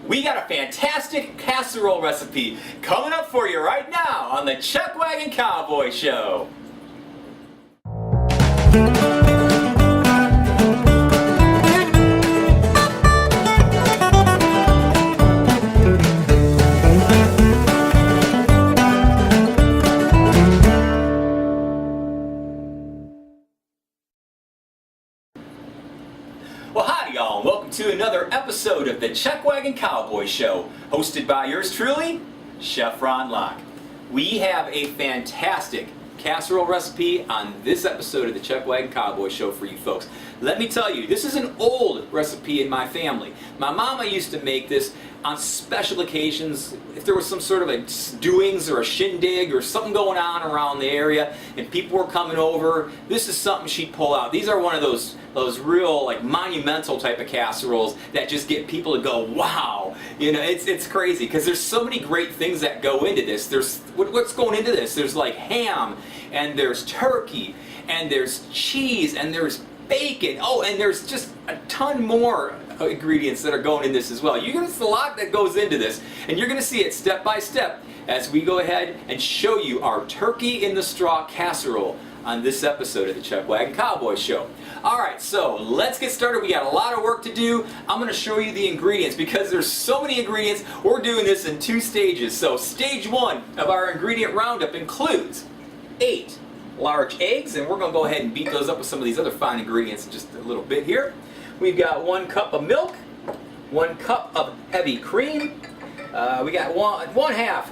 we got a fantastic casserole recipe coming up for you right now on the Chuckwagon Cowboy Show. Well, howdy y'all, and welcome to another episode of the Chuckwagon Cowboy Show, hosted by yours truly, Chef Ron Locke. We have a fantastic casserole recipe on this episode of the Chuckwagon Cowboy Show for you folks. Let me tell you, this is an old recipe in my family. My mama used to make this on special occasions. If there was some sort of a doings or a shindig or something going on around the area and people were coming over, this is something she'd pull out. These are one of those real like monumental type of casseroles that just get people to go, wow. You know, it's crazy because there's so many great things that go into this. There's what's going into this? There's like ham, and there's turkey, and there's cheese, and there's bacon. Oh, and there's just a ton more ingredients that are going in this as well. There's a lot that goes into this, and you're going to see it step by step as we go ahead and show you our turkey in the straw casserole on this episode of the Chuckwagon Cowboy Show. Alright, so let's get started. We got a lot of work to do. I'm going to show you the ingredients because there's so many ingredients. We're doing this in 2 stages. So stage 1 of our ingredient roundup includes 8 large eggs, and we're going to go ahead and beat those up with some of these other fine ingredients in just a little bit here. We've got 1 cup of milk, 1 cup of heavy cream, we got 1/2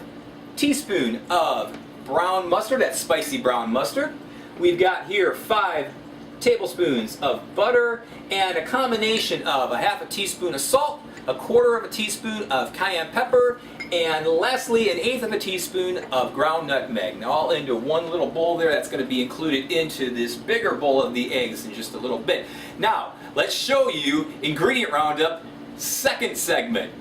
teaspoon of brown mustard, that's spicy brown mustard. We've got here 5 tablespoons of butter and a combination of 1/2 teaspoon of salt, 1/4 teaspoon of cayenne pepper, and lastly 1/8 teaspoon of ground nutmeg. Now all into one little bowl there. That's going to be included into this bigger bowl of the eggs in just a little bit. Now let's show you ingredient roundup, second segment.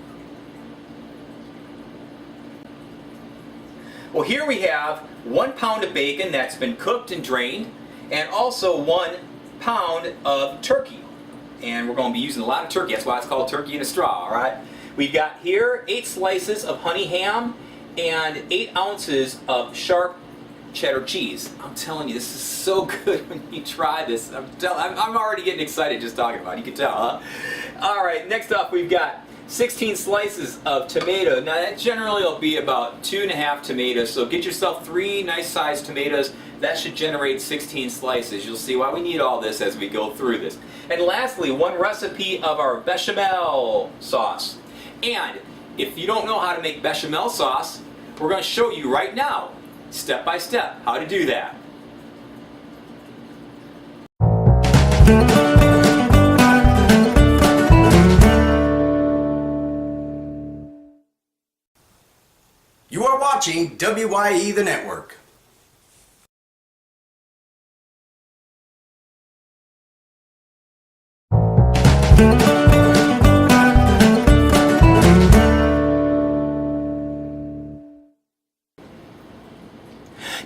Well, here we have 1 pound of bacon that's been cooked and drained, and also 1 pound of turkey. And we're going to be using a lot of turkey. That's why it's called turkey in a straw, all right? We've got here 8 slices of honey ham and 8 ounces of sharp cheddar cheese. I'm telling you, this is so good when you try this. I'm already getting excited just talking about it. You can tell, huh? All right, next up we've got 16 slices of tomato. Now that generally will be about 2.5 tomatoes, so get yourself 3 nice sized tomatoes. That should generate 16 slices. You'll see why we need all this as we go through this. And lastly, 1 recipe of our bechamel sauce. And if you don't know how to make bechamel sauce, we're going to show you right now, step by step, how to do that. You are watching WYE the Network.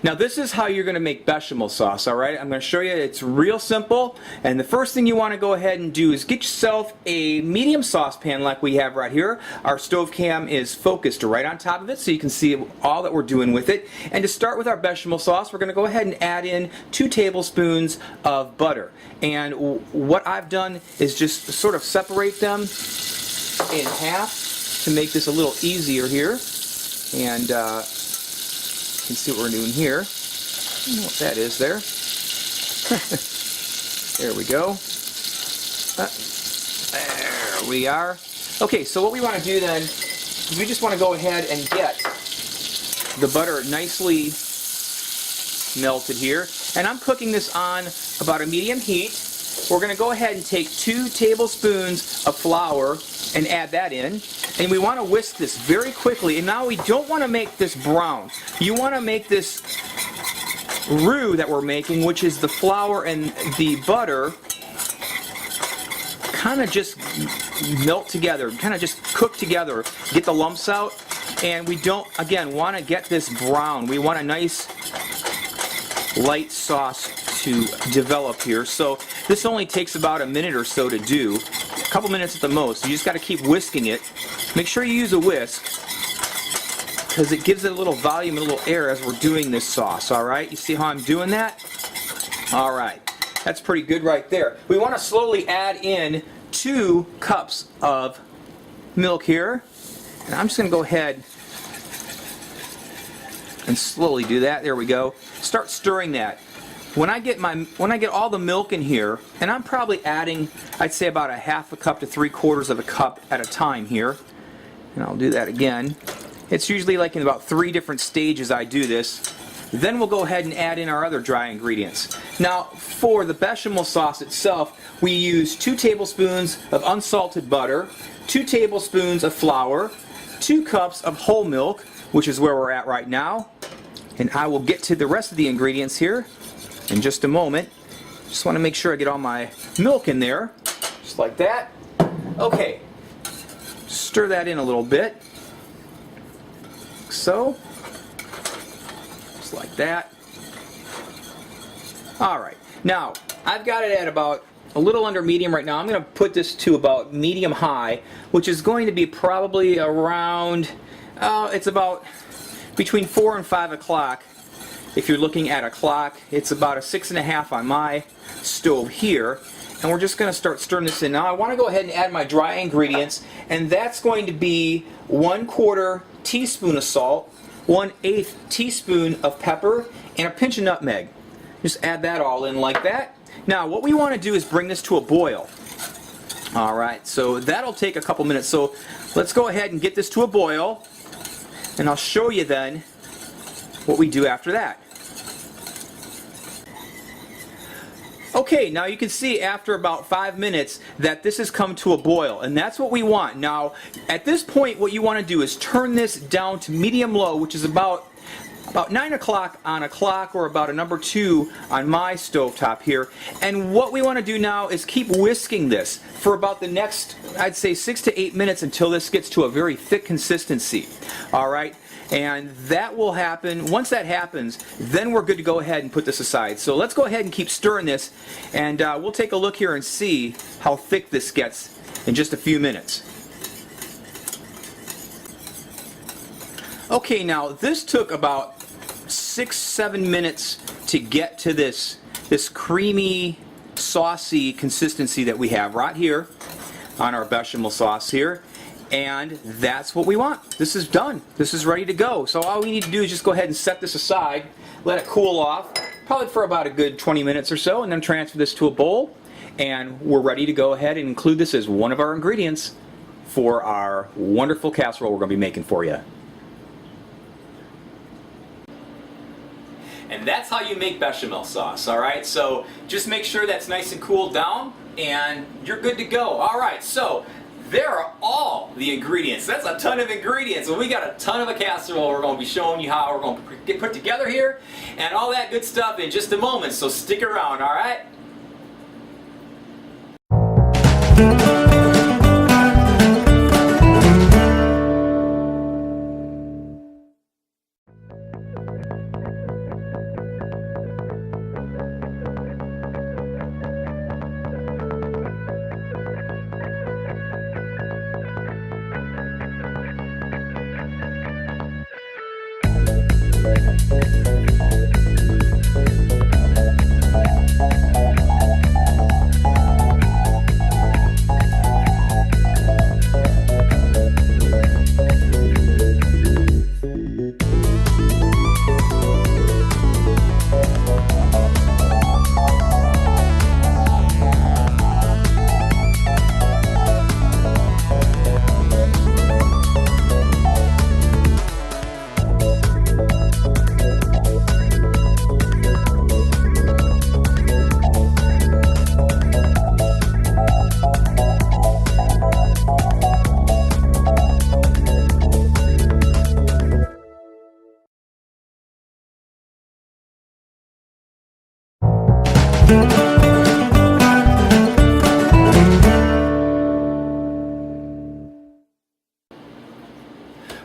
Now this is how you're going to make bechamel sauce, alright? I'm going to show you. It's real simple, and the first thing you want to go ahead and do is get yourself a medium saucepan like we have right here. Our stove cam is focused right on top of it so you can see all that we're doing with it. And to start with our bechamel sauce, we're going to go ahead and add in 2 tablespoons of butter. And what I've done is just sort of separate them in half to make this a little easier here. And you can see what we're doing here. I don't know what that is there. There we go. There we are. Okay, so what we want to do then is we just want to go ahead and get the butter nicely melted here. And I'm cooking this on about a medium heat. We're going to go ahead and take 2 tablespoons of flour and add that in. And we want to whisk this very quickly. And now we don't want to make this brown. You want to make this roux that we're making, which is the flour and the butter, kind of just melt together, kind of just cook together, get the lumps out. And we don't, again, want to get this brown. We want a nice light sauce to develop here. So this only takes about a minute or so to do. couple minutes at the most. You just got to keep whisking it. Make sure you use a whisk, because it gives it a little volume and a little air as we're doing this sauce, alright? You see how I'm doing that? Alright, that's pretty good right there. We want to slowly add in 2 cups of milk here. And I'm just going to go ahead and slowly do that. There we go. Start stirring that. When I get all the milk in here, and I'm probably adding, I'd say about a half a cup to 3/4 of a cup at a time here. And I'll do that again. It's usually like in about 3 different stages I do this. Then we'll go ahead and add in our other dry ingredients. Now, for the bechamel sauce itself, we use 2 tablespoons of unsalted butter, 2 tablespoons of flour, 2 cups of whole milk, which is where we're at right now. And I will get to the rest of the ingredients here in just a moment. Just want to make sure I get all my milk in there, just like that. Okay, stir that in a little bit. So, just like that. Alright, now I've got it at about a little under medium right now. I'm going to put this to about medium high, which is going to be probably around, it's about between 4 and 5 o'clock. If you're looking at a clock, it's about a 6.5 on my stove here. And we're just going to start stirring this in. Now I want to go ahead and add my dry ingredients, and that's going to be 1/4 teaspoon of salt, 1/8 teaspoon of pepper, and a pinch of nutmeg. Just add that all in like that. Now what we want to do is bring this to a boil. Alright, so that'll take a couple minutes. So let's go ahead and get this to a boil, and I'll show you then what we do after that. Okay, now you can see after about 5 minutes that this has come to a boil, and that's what we want. Now, at this point, what you want to do is turn this down to medium-low, which is about 9 o'clock on a clock, or about a number 2 on my stovetop here. And what we want to do now is keep whisking this for about the next, I'd say, 6 to 8 minutes until this gets to a very thick consistency. Alright? And that will happen. Once that happens, then we're good to go ahead and put this aside. So let's go ahead and keep stirring this, and we'll take a look here and see how thick this gets in just a few minutes. Okay, now this took about 6-7 minutes to get to this creamy, saucy consistency that we have right here on our bechamel sauce here. And that's what we want. This is done. This is ready to go. So all we need to do is just go ahead and set this aside, let it cool off, probably for about a good 20 minutes or so, and then transfer this to a bowl. And we're ready to go ahead and include this as one of our ingredients for our wonderful casserole we're going to be making for you. And that's how you make bechamel sauce, alright? So just make sure that's nice and cooled down, and you're good to go. Alright, so there are all the ingredients. That's a ton of ingredients. And we got a ton of a casserole we're going to be showing you how we're going to get put together here, and all that good stuff in just a moment. So stick around, alright?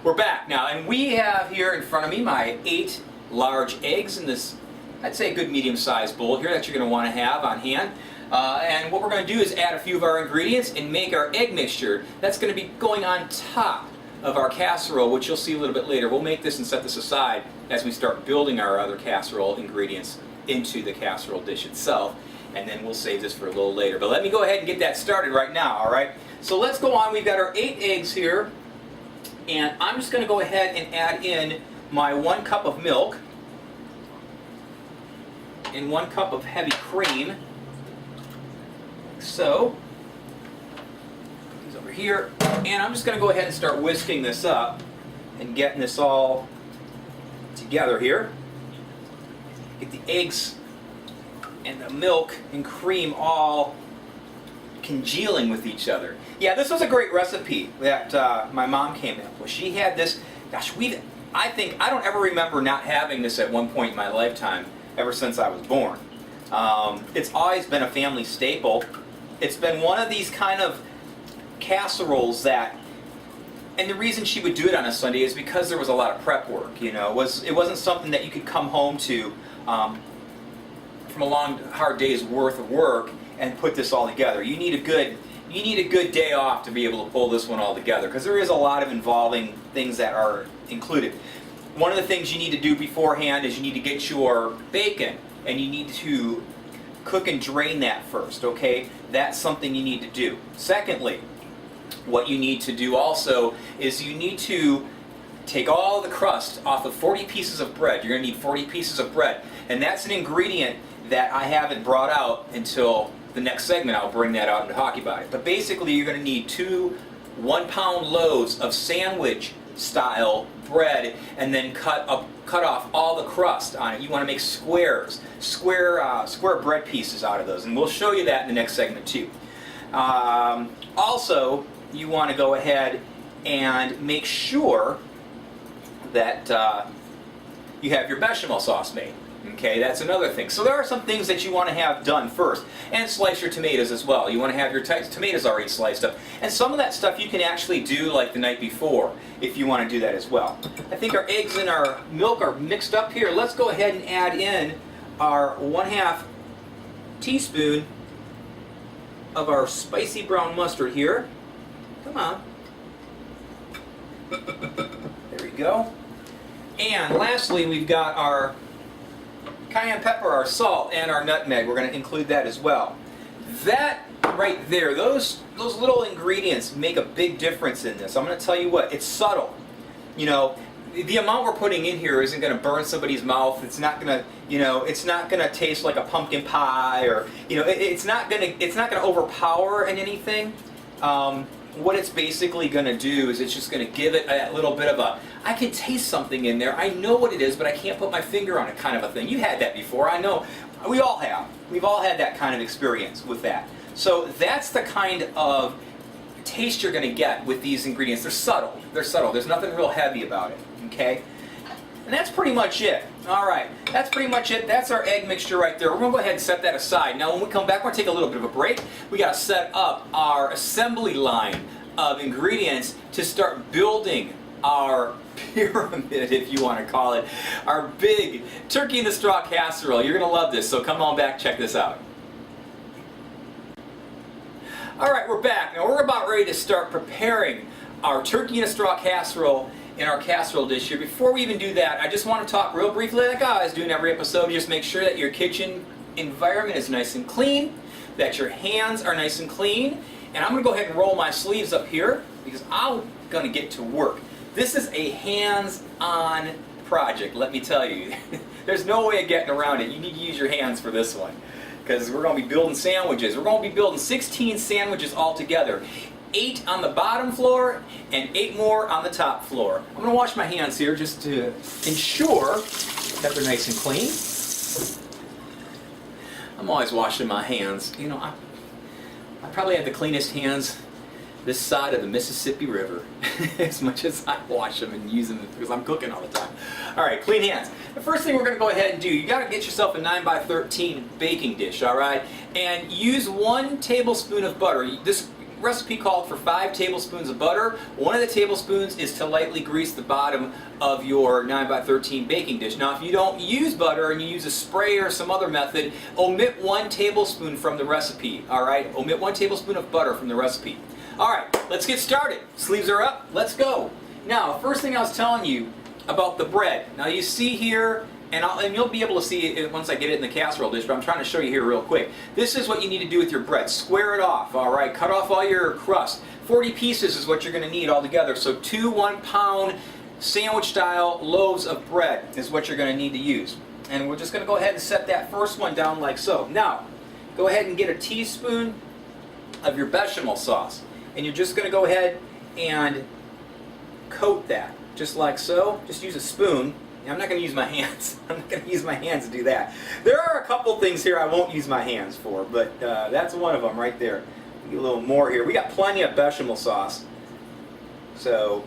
We're back now, and we have here in front of me my 8 large eggs in this, I'd say, a good medium-sized bowl here that you're going to want to have on hand. And what we're going to do is add a few of our ingredients and make our egg mixture. That's going to be going on top of our casserole, which you'll see a little bit later. We'll make this and set this aside as we start building our other casserole ingredients into the casserole dish itself, and then we'll save this for a little later. But let me go ahead and get that started right now, all right? So let's go on. We've got our 8 eggs here, and I'm just going to go ahead and add in my 1 cup of milk and 1 cup of heavy cream. Like so. Put these over here, and I'm just going to go ahead and start whisking this up and getting this all together here. Get the eggs and the milk and cream all congealing with each other. Yeah, this was a great recipe that my mom came up with. She had this, gosh, I don't ever remember not having this at one point in my lifetime, ever since I was born. It's always been a family staple. It's been one of these kind of casseroles that, and the reason she would do it on a Sunday is because there was a lot of prep work, you know. It wasn't something that you could come home to from a long, hard day's worth of work and put this all together. You need a good day off to be able to pull this one all together, because there is a lot of involving things that are included. One of the things you need to do beforehand is you need to get your bacon, and you need to cook and drain that first, okay? That's something you need to do. Secondly, what you need to do also is you need to take all the crust off of 40 pieces of bread. You're going to need 40 pieces of bread. And that's an ingredient that I haven't brought out until the next segment. I'll bring that out and talk about it. But basically, you're going to need 2 1-pound loaves of sandwich-style bread, and then cut off all the crust on it. You want to make square bread pieces out of those, and we'll show you that in the next segment too. Also, you want to go ahead and make sure that you have your bechamel sauce made. Okay, that's another thing. So there are some things that you want to have done first. And slice your tomatoes as well. You want to have your tomatoes already sliced up. And some of that stuff you can actually do like the night before if you want to do that as well. I think our eggs and our milk are mixed up here. Let's go ahead and add in our 1/2 teaspoon of our spicy brown mustard here. Come on. There we go. And lastly, we've got our cayenne pepper, our salt, and our nutmeg. We're going to include that as well. That right there, those little ingredients make a big difference in this. I'm going to tell you what, it's subtle. You know, the amount we're putting in here isn't going to burn somebody's mouth. It's not going to, you know, it's not going to taste like a pumpkin pie, or, you know, it's not going to overpower in anything. What it's basically going to do is it's just going to give it a little bit of a, I can taste something in there, I know what it is, but I can't put my finger on it kind of a thing. You had that before, I know. We all have. We've all had that kind of experience with that. So that's the kind of taste you're going to get with these ingredients. They're subtle. They're subtle. There's nothing real heavy about it, okay? And that's pretty much it. All right, that's pretty much it. That's our egg mixture right there. We're going to go ahead and set that aside. Now when we come back, we're going to take a little bit of a break. We got to set up our assembly line of ingredients to start building our pyramid, if you want to call it, our big turkey in the straw casserole. You're going to love this, so come on back, check this out. All right, we're back. Now we're about ready to start preparing our turkey in a straw casserole in our casserole dish here. Before we even do that, I just want to talk real briefly, like I always do in every episode. Just make sure that your kitchen environment is nice and clean, that your hands are nice and clean, and I'm going to go ahead and roll my sleeves up here because I'm going to get to work. This is a hands-on project, let me tell you. There's no way of getting around it. You need to use your hands for this one, because we're going to be building sandwiches. We're going to be building 16 sandwiches all together. 8 on the bottom floor and 8 more on the top floor. I'm going to wash my hands here just to ensure that they're nice and clean. I'm always washing my hands. You know, I probably have the cleanest hands this side of the Mississippi River, as much as I wash them and use them because I'm cooking all the time. All right, clean hands. The first thing we're going to go ahead and do, you got to get yourself a 9x13 baking dish, all right? And use 1 tablespoon of butter. This recipe called for 5 tablespoons of butter. One of the tablespoons is to lightly grease the bottom of your 9x13 baking dish. Now if you don't use butter and you use a spray or some other method, omit 1 tablespoon from the recipe, alright? Omit 1 tablespoon of butter from the recipe. Alright, let's get started. Sleeves are up, let's go. Now, first thing I was telling you about the bread. Now you see here, and you'll be able to see it once I get it in the casserole dish, but I'm trying to show you here real quick. This is what you need to do with your bread. Square it off, alright? Cut off all your crust. 40 pieces is what you're going to need altogether. So 2 1-pound sandwich style loaves of bread is what you're going to need to use. And we're just going to go ahead and set that first one down like so. Now, go ahead and get a teaspoon of your bechamel sauce. And you're just going to go ahead and coat that, just like so. Just use a spoon. I'm not going to use my hands. I'm not going to use my hands to do that. There are a couple things here I won't use my hands for, but that's one of them right there. Get a little more here. We got plenty of bechamel sauce. So,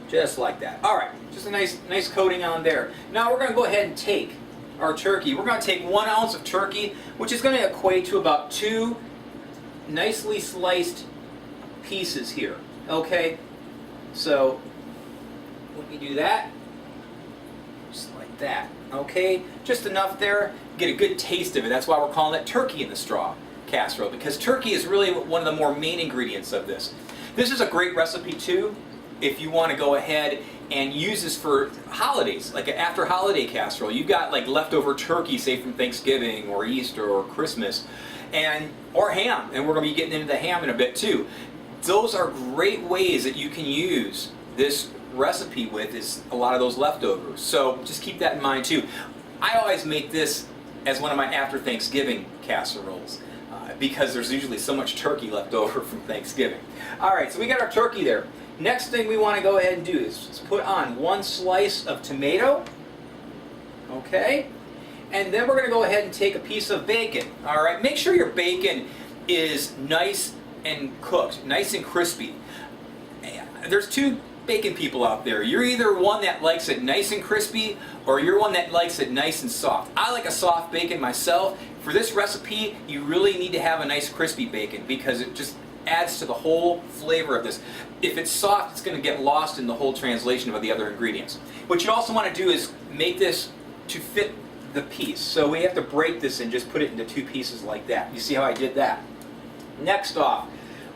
just like that. Alright, just a nice coating on there. Now we're going to go ahead and take our turkey. We're going to take 1 ounce of turkey, which is going to equate to about 2 nicely sliced pieces here. Okay? So, let me do that, just like that, okay? Just enough there, get a good taste of it. That's why we're calling it turkey in the straw casserole, because turkey is really one of the more main ingredients of this. This is a great recipe too, if you want to go ahead and use this for holidays, like an after holiday casserole. You've got like leftover turkey, say from Thanksgiving or Easter or Christmas, or ham, and we're going to be getting into the ham in a bit too. Those are great ways that you can use this recipe with, is a lot of those leftovers. So just keep that in mind too. I always make this as one of my after Thanksgiving casseroles because there's usually so much turkey left over from Thanksgiving. Alright, so we got our turkey there. Next thing we want to go ahead and do is put on 1 slice of tomato. Okay? And then we're going to go ahead and take a piece of bacon. Alright, make sure your bacon is nice and cooked, nice and crispy. There's 2 bacon people out there. You're either one that likes it nice and crispy, or you're one that likes it nice and soft. I like a soft bacon myself. For this recipe, you really need to have a nice crispy bacon because it just adds to the whole flavor of this. If it's soft, it's going to get lost in the whole translation of the other ingredients. What you also want to do is make this to fit the piece. So we have to break this and just put it into 2 pieces like that. You see how I did that? Next off,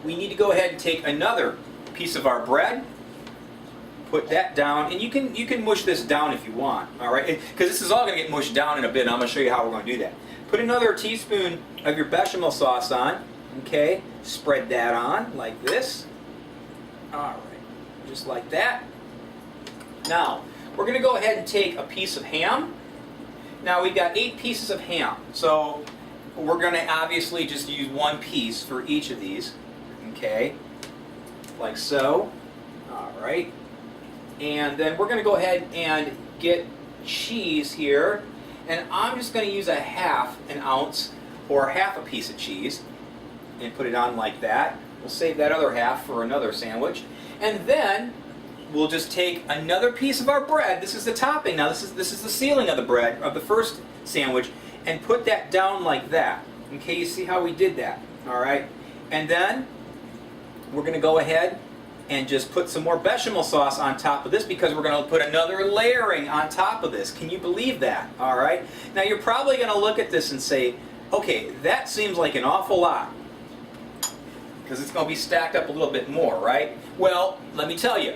we need to go ahead and take another piece of our bread, put that down, and you can mush this down if you want, alright? Because this is all going to get mushed down in a bit, and I'm going to show you how we're going to do that. Put another teaspoon of your bechamel sauce on, okay? Spread that on like this. Alright, just like that. Now, we're going to go ahead and take a piece of ham. Now, we've got 8 pieces of ham, so we're going to obviously just use 1 piece for each of these, okay? Like so. Alright. And then we're going to go ahead and get cheese here. And I'm just going to use a 1/2 ounce or 1/2 piece of cheese and put it on like that. We'll save that other half for another sandwich. And then we'll just take another piece of our bread. This is the topping. Now this is the sealing of the bread, of the first sandwich, and put that down like that. Okay, you see how we did that? Alright. And then we're going to go ahead and just put some more bechamel sauce on top of this because we're going to put another layering on top of this. Can you believe that? Alright? Now you're probably going to look at this and say, okay, that seems like an awful lot because it's going to be stacked up a little bit more, right? Well, let me tell you,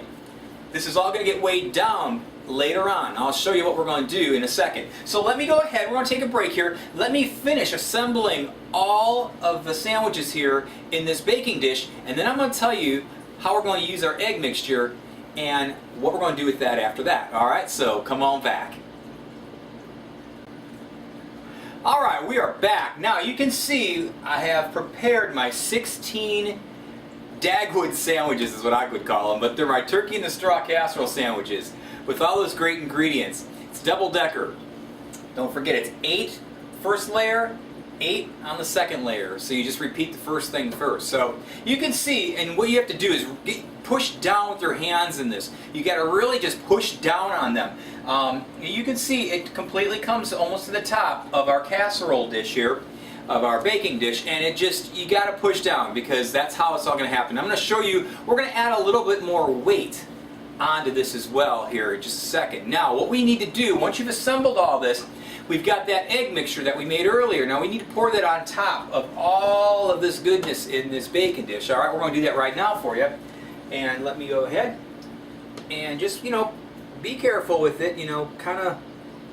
this is all going to get weighed down later on. I'll show you what we're going to do in a second. So let me go ahead, we're going to take a break here. Let me finish assembling all of the sandwiches here in this baking dish, and then I'm going to tell you how we're going to use our egg mixture and what we're going to do with that after that. Alright, so come on back. Alright, we are back. Now you can see I have prepared my 16 Dagwood sandwiches is what I would call them, but they're my turkey in the straw casserole sandwiches with all those great ingredients. It's double decker. Don't forget, it's 8 first layer, 8 on the second layer. So you just repeat the first thing first. So you can see, and what you have to do is push down with your hands in this. You got to really just push down on them. You can see it completely comes almost to the top of our casserole dish here. of our baking dish, and it just, you got to push down because that's how it's all going to happen. I'm going to show you, we're going to add a little bit more weight onto this as well here in just a second. Now what we need to do, once you've assembled all this, we've got that egg mixture that we made earlier. Now we need to pour that on top of all of this goodness in this baking dish. Alright, we're going to do that right now for you. And let me go ahead and just, you know, be careful with it, you know, kind of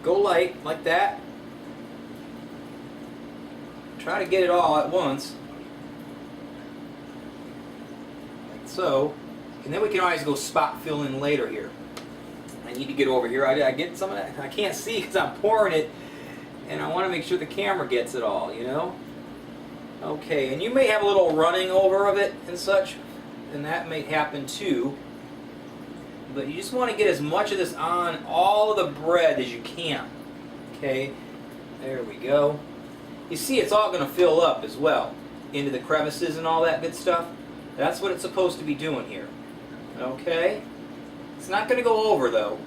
go light like that. Try to get it all at once. Like so. And then we can always go spot fill in later here. I need to get over here. I get some of that. I can't see because I'm pouring it. And I want to make sure the camera gets it all, you know. Okay, and you may have a little running over of it and such. And that may happen too. But you just want to get as much of this on all of the bread as you can. Okay, there we go. You see it's all going to fill up as well into the crevices and all that good stuff. That's what it's supposed to be doing here. Okay, it's not going to go over though.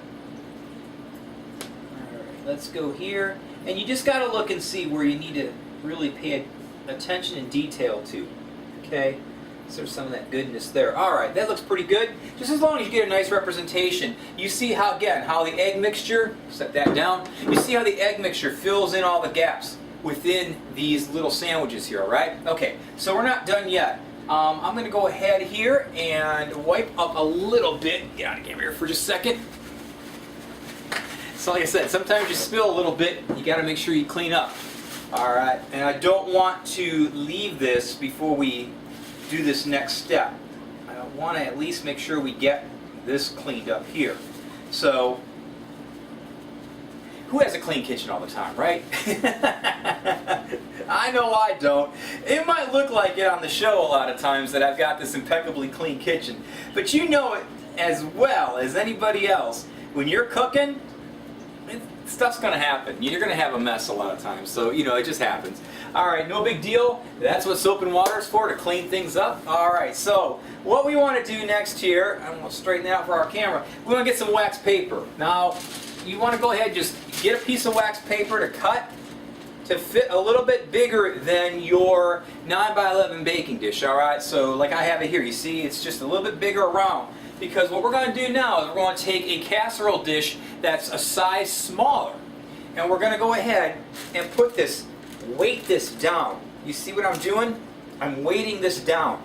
Alright, let's go here. And you just got to look and see where you need to really pay attention and detail to. Okay, so there's some of that goodness there. Alright, that looks pretty good. Just as long as you get a nice representation. You see how, again, how the egg mixture, set that down. You see how the egg mixture fills in all the gaps within these little sandwiches here, alright? Okay, so we're not done yet. I'm going to go ahead here and wipe up a little bit. Get out of the camera here for just a second. So like I said, sometimes you spill a little bit. You got to make sure you clean up. Alright, and I don't want to leave this before we do this next step. I want to at least make sure we get this cleaned up here. So, who has a clean kitchen all the time, right? I know I don't. It might look like it on the show a lot of times that I've got this impeccably clean kitchen. But you know it as well as anybody else. When you're cooking, stuff's going to happen. You're going to have a mess a lot of times. So, you know, it just happens. Alright, no big deal. That's what soap and water is for, to clean things up. Alright, so what we want to do next here, I'm going to straighten that out for our camera. We want to get some wax paper. Now, you want to go ahead and just get a piece of wax paper to cut to fit a little bit bigger than your 9x11 baking dish, alright? So like I have it here, you see it's just a little bit bigger around. Because what we're going to do now is we're going to take a casserole dish that's a size smaller. And we're going to go ahead and put this, weight this down. You see what I'm doing? I'm weighting this down.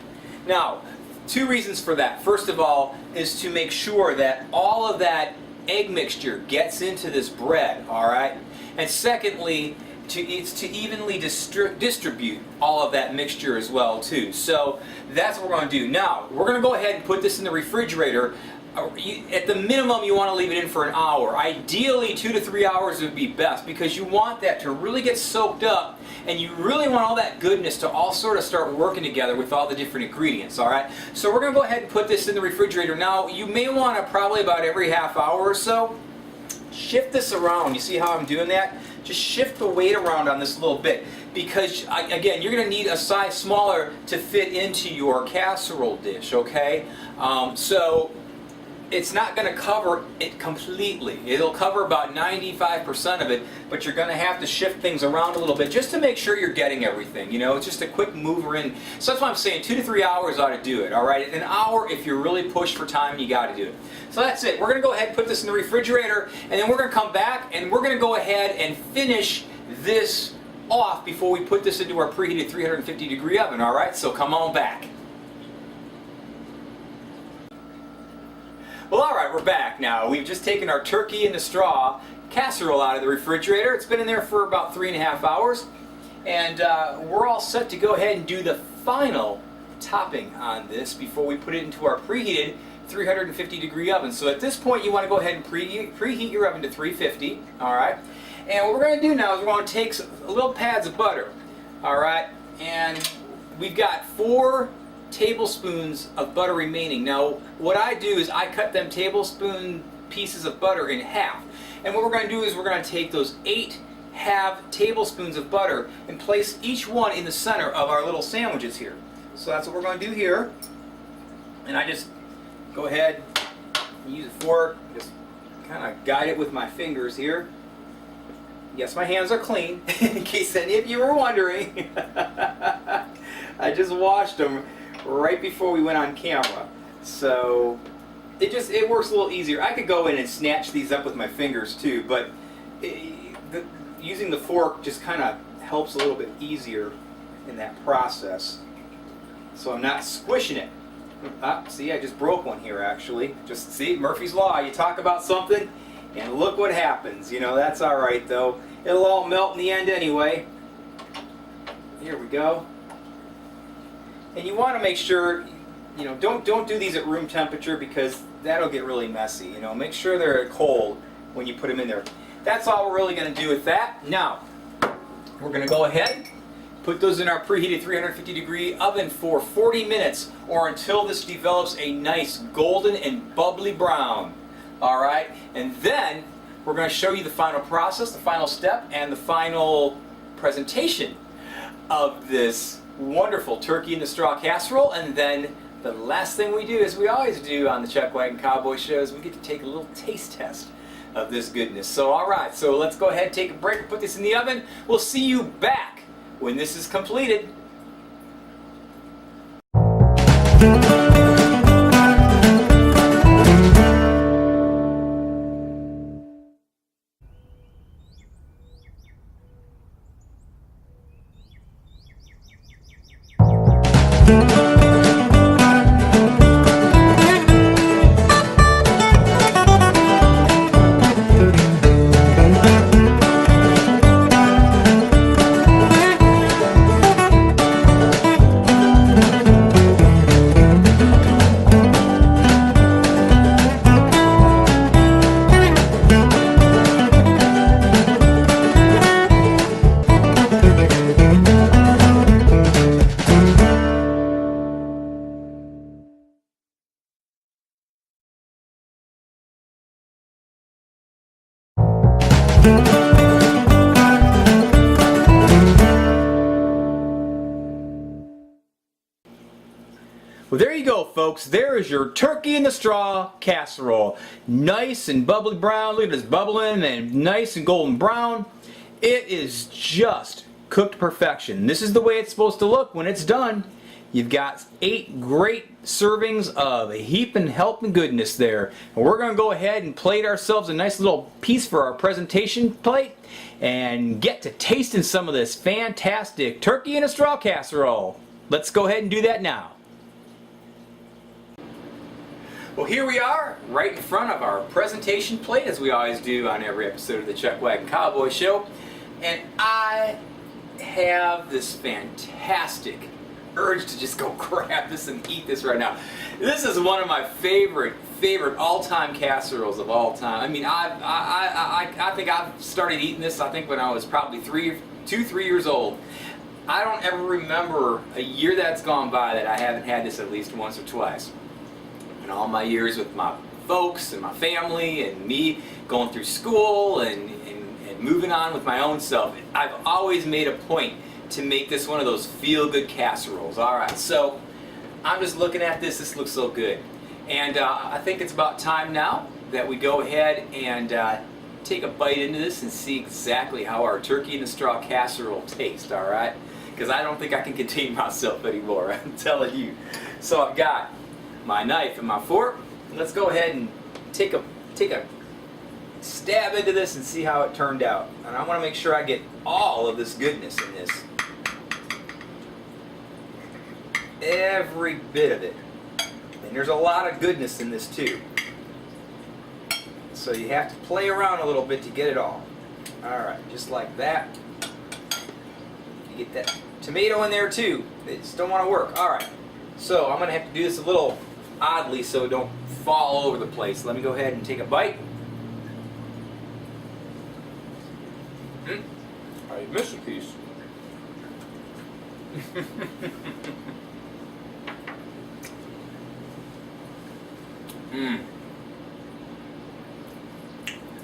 Now, two reasons for that. First of all is to make sure that all of that egg mixture gets into this bread, alright? And secondly, it's to evenly distribute all of that mixture as well too. So that's what we're going to do. Now, we're going to go ahead and put this in the refrigerator. At the minimum, you want to leave it in for an hour. Ideally, 2 to 3 hours would be best because you want that to really get soaked up and you really want all that goodness to all sort of start working together with all the different ingredients, alright? So we're going to go ahead and put this in the refrigerator. Now, you may want to probably about every half hour or so shift this around. You see how I'm doing that? Just shift the weight around on this little bit because, again, you're going to need a size smaller to fit into your casserole dish, okay? So it's not going to cover it completely. It'll cover about 95% of it, but you're going to have to shift things around a little bit just to make sure you're getting everything. You know, it's just a quick mover in. So that's why I'm saying 2 to 3 hours ought to do it, all right? An hour, if you're really pushed for time, you got to do it. So that's it. We're going to go ahead and put this in the refrigerator, and then we're going to come back, and we're going to go ahead and finish this off before we put this into our preheated 350-degree oven, all right? So come on back. Well, alright, we're back now. We've just taken our turkey in the straw casserole out of the refrigerator. It's been in there for about 3.5 hours. And we're all set to go ahead and do the final topping on this before we put it into our preheated 350-degree oven. So at this point, you want to go ahead and preheat your oven to 350, alright? And what we're going to do now is we're going to take little pads of butter, alright? And we've got 4 tablespoons of butter remaining. Now what I do is I cut them tablespoon pieces of butter in half, and what we're going to do is we're going to take those 8 half tablespoons of butter and place each one in the center of our little sandwiches here. So that's what we're going to do here, and I just go ahead and use a fork, just kind of guide it with my fingers here, yes, my hands are clean, in case any of you were wondering. I just washed them right before we went on camera. So it works a little easier. I could go in and snatch these up with my fingers too, but using the fork just kind of helps a little bit easier in that process. So I'm not squishing it. See, I just broke one here actually. Just see, Murphy's Law, you talk about something and look what happens. You know, that's alright though. It'll all melt in the end anyway. Here we go. And you want to make sure, you know, don't do these at room temperature because that'll get really messy. You know, make sure they're cold when you put them in there. That's all we're really going to do with that. Now, we're going to go ahead, put those in our preheated 350-degree oven for 40 minutes or until this develops a nice golden and bubbly brown. All right, and then we're going to show you the final process, the final step, and the final presentation of this wonderful turkey in the straw casserole. And then the last thing we do, as we always do on the Chuckwagon Cowboy Show, is we get to take a little taste test of this goodness. So alright, so let's go ahead and take a break and put this in the oven. We'll see you back when this is completed. Well, there you go, folks. There is your turkey in the straw casserole. Nice and bubbly brown. Look at this bubbling and nice and golden brown. It is just cooked perfection. This is the way it's supposed to look when it's done. You've got 8 great servings of a heap and helping goodness there. And we're going to go ahead and plate ourselves a nice little piece for our presentation plate and get to tasting some of this fantastic turkey in a straw casserole. Let's go ahead and do that now. Well, here we are, right in front of our presentation plate, as we always do on every episode of the Chuckwagon Cowboy Show. And I have this fantastic urge to just go grab this and eat this right now. This is one of my favorite all-time casseroles of all time. I mean, I think I've started eating this, I think when I was probably 3 years old. I don't ever remember a year that's gone by that I haven't had this at least once or twice. In all my years with my folks and my family and me going through school and moving on with my own self, I've always made a point to make this one of those feel-good casseroles. Alright, so I'm just looking at this. This looks so good. And I think it's about time now that we go ahead and take a bite into this and see exactly how our turkey in the straw casserole tastes, alright? Because I don't think I can contain myself anymore, I'm telling you. So I've got my knife and my fork. Let's go ahead and take a stab into this and see how it turned out. And I want to make sure I get all of this goodness in this. Every bit of it. And there's a lot of goodness in this too. So you have to play around a little bit to get it all. Alright, just like that. You get that tomato in there too. They just don't want to work. Alright, so I'm going to have to do this a little oddly so it don't fall all over the place. Let me go ahead and take a bite. I missed a piece.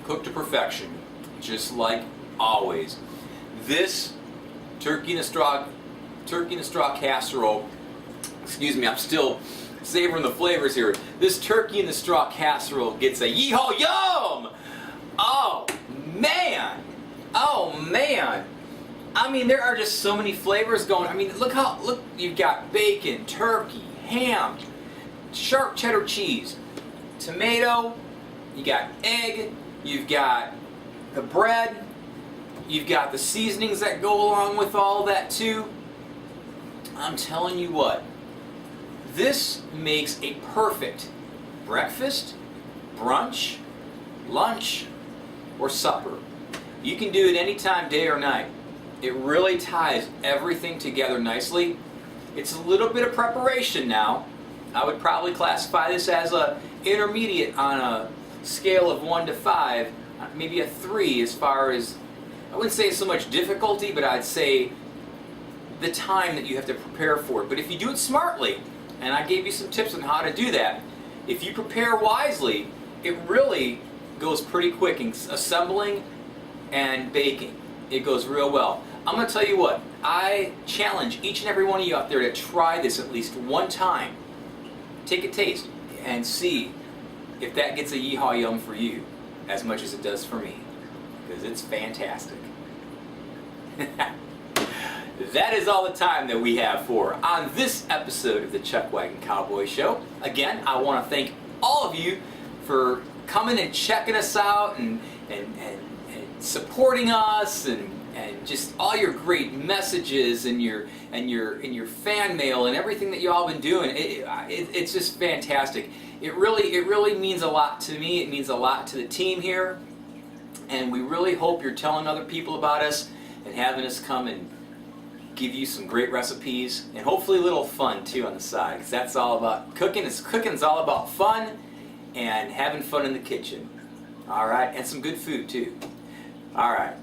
Cooked to perfection, just like always. This turkey in a straw casserole. Excuse me, I'm still savoring the flavors here. This turkey in the straw casserole gets a YEE HAW YUM! Oh man! Oh man! I mean, there are just so many flavors going. I mean, look, you've got bacon, turkey, ham, sharp cheddar cheese, tomato, you got egg, you've got the bread, you've got the seasonings that go along with all that too. I'm telling you what, this makes a perfect breakfast, brunch, lunch, or supper. You can do it anytime, day or night. It really ties everything together nicely. It's a little bit of preparation now. I would probably classify this as a intermediate on a scale of 1 to 5, maybe a 3 as far as, I wouldn't say so much difficulty, but I'd say the time that you have to prepare for it. But if you do it smartly, and I gave you some tips on how to do that, if you prepare wisely, it really goes pretty quick in assembling and baking. It goes real well. I'm going to tell you what, I challenge each and every one of you out there to try this at least one time. Take a taste and see if that gets a Yee Haw Yum for you as much as it does for me, because it's fantastic. That is all the time that we have for on this episode of the Chuckwagon Cowboy Show. Again, I want to thank all of you for coming and checking us out and supporting us and just all your great messages and your fan mail and everything that you all been doing. It's just fantastic. It really means a lot to me. It means a lot to the team here, and we really hope you're telling other people about us and having us come and give you some great recipes and hopefully a little fun too on the side, because that's all about cooking. Cooking's all about fun and having fun in the kitchen. All right, and some good food too. All right.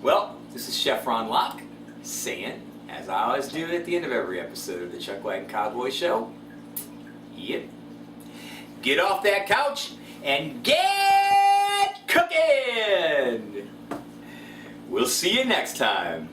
Well, this is Chef Ron Locke saying, as I always do at the end of every episode of the Chuckwagon Cowboy Show, yep, get off that couch and get cooking! We'll see you next time.